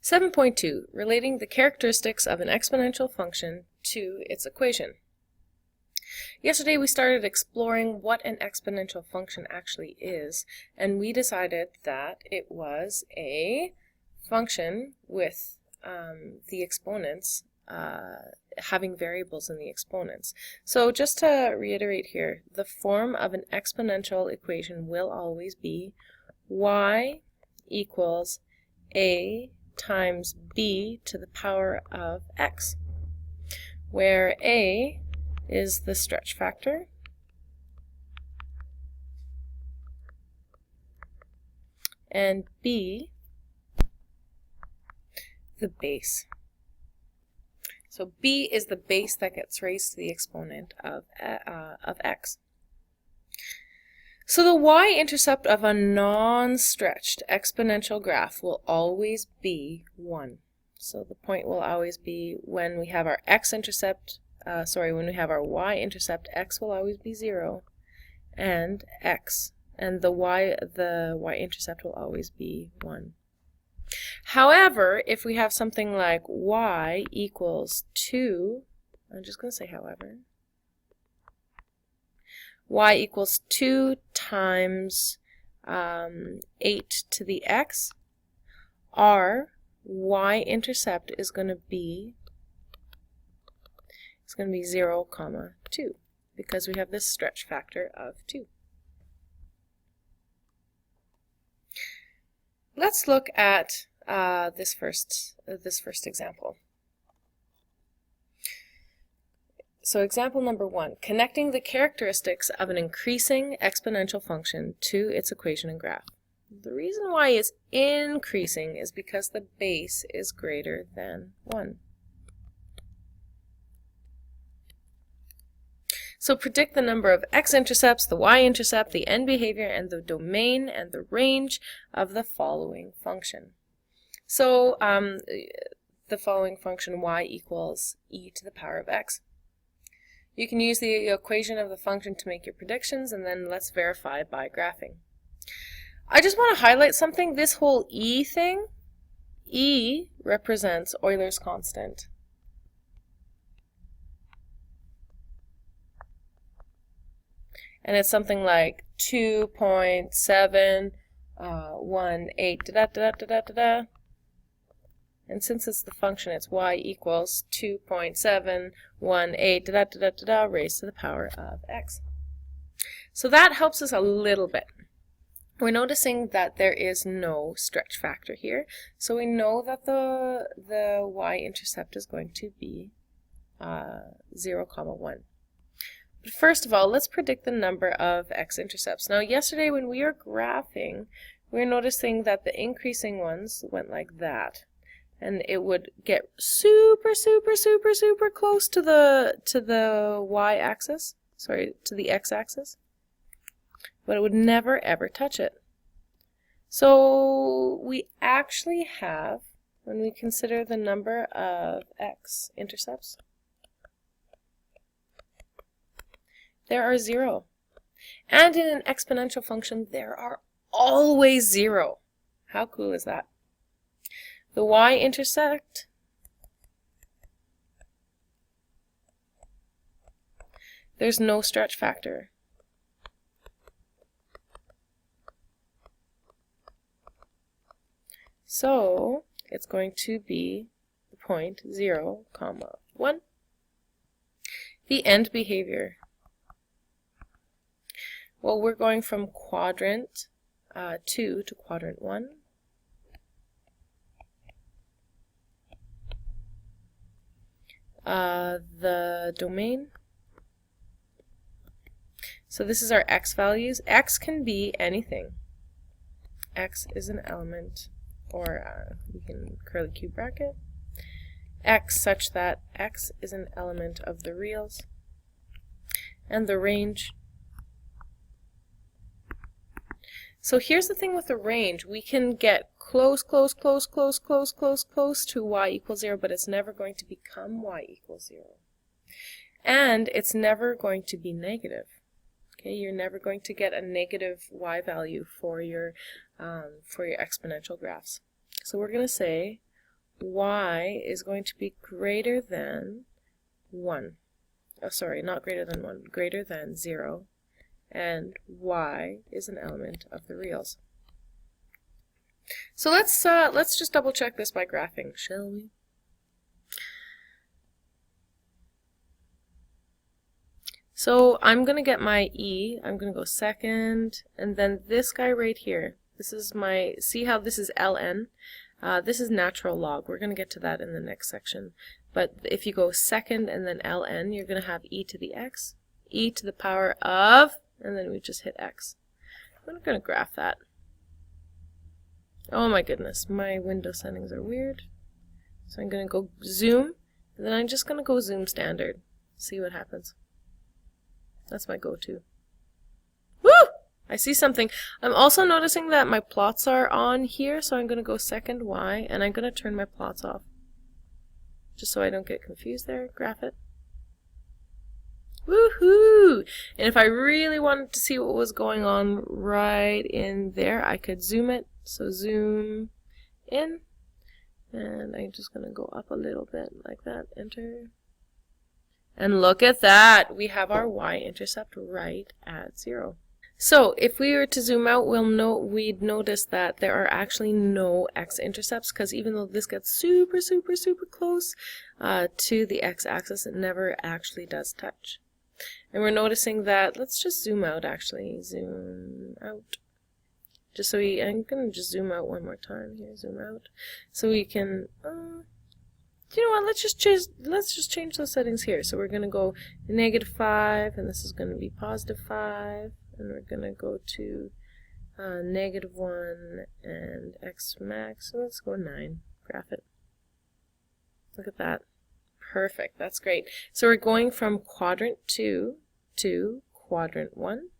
7.2, relating the characteristics of an exponential function to its equation. Yesterday we started exploring what an exponential function actually is, and we decided that it was a function with the exponents having variables in the exponents. So just to reiterate here, the form of an exponential equation will always be y equals a times b to the power of x, where a is the stretch factor and b the base. So b is the base that gets raised to the exponent of x. So the y-intercept of a non-stretched exponential graph will always be 1. So the point will always be when we have our x-intercept, when we have our y-intercept, x will always be 0, and the y-intercept will always be 1. However, if we have something like y equals 2, I'm just going to say however, y equals 2 times 8 to the x, our y-intercept is going to be 0, 2, because we have this stretch factor of 2. Let's look at this first example. So example number 1, connecting the characteristics of an increasing exponential function to its equation and graph. The reason why it's increasing is because the base is greater than 1. So predict the number of x-intercepts, the y-intercept, the end behavior, and the domain and the range of the following function. So the following function y equals e to the power of x. You can use the equation of the function to make your predictions, and then let's verify by graphing. I just want to highlight something. This whole e thing, e represents Euler's constant. And it's something like 2.718 da-da-da-da-da-da-da. And since it's the function, it's y equals 2.718 da-da-da-da-da raised to the power of x. So that helps us a little bit. We're noticing that there is no stretch factor here, so we know that the y-intercept is going to be 0, 1. But first of all, let's predict the number of x-intercepts. Now yesterday when we were graphing, we were noticing that the increasing ones went like that. And it would get super close to the y-axis, to the x-axis, but it would never ever touch it. So we actually have, when we consider the number of x-intercepts, there are 0. And in an exponential function, there are always 0. How cool is that? The y-intercept there's no stretch factor. So it's going to be the point 0, 1. The end behavior. Well, we're going from quadrant 2 to quadrant 1. The domain. So this is our x values. X can be anything. X is an element, or we can curly cube bracket, x such that x is an element of the reals. And the range. So here's the thing with the range. We can get close to y equals 0, but it's never going to become y equals 0. And it's never going to be negative. Okay, you're never going to get a negative y value for your exponential graphs. So we're going to say y is going to be greater than 1. Oh, sorry, not greater than 1, greater than 0, and y is an element of the reals. So let's just double check this by graphing, shall we? So I'm going to get my e, I'm going to go second, and then this guy right here, this is my, see how this is ln? This is natural log. We're going to get to that in the next section. But if you go second and then ln, you're going to have e to the x, e to the power of, and then we just hit x. I'm going to graph that. Oh my goodness, my window settings are weird. So I'm going to go zoom, and then I'm just going to go zoom standard. See what happens. That's my go-to. Woo! I see something. I'm also noticing that my plots are on here, so I'm going to go second y, and I'm going to turn my plots off. Just so I don't get confused there. Graph it. Woohoo! And if I really wanted to see what was going on right in there, I could zoom it. So zoom in, and I'm just going to go up a little bit like that. Enter. And look at that! We have our y-intercept right at 0. So if we were to zoom out, we'd notice that there are actually no x-intercepts, because even though this gets super, super, super close to the x-axis, it never actually does touch. And we're noticing that, let's just zoom out actually, zoom out. Just so I'm going to just zoom out one more time here, zoom out. So we can, you know what, let's just change those settings here. So we're going to go -5, and this is going to be +5. And we're going to go to -1 and x max. So let's go 9. Graph it. Look at that. Perfect. That's great. So we're going from quadrant 2 to quadrant 1.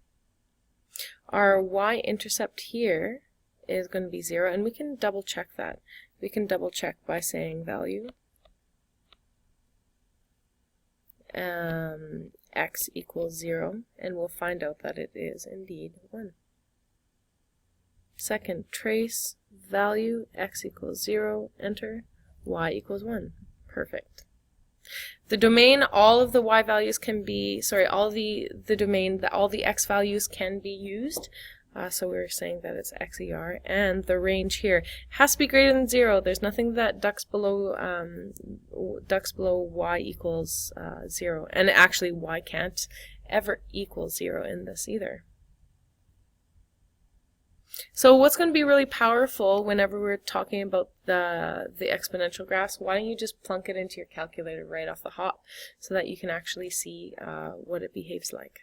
Our y-intercept here is going to be 0, and we can double check that. We can double check by saying value x equals 0, and we'll find out that it is indeed 1. Second, trace value x equals 0, enter, y equals 1. Perfect. The domain, all of the y values can be, all the domain, all the x values can be used. So we're saying that it's XER, and the range here has to be greater than 0. There's nothing that ducks below y equals 0, and actually y can't ever equal 0 in this either. So what's going to be really powerful whenever we're talking about the exponential graphs, why don't you just plunk it into your calculator right off the hop so that you can actually see what it behaves like.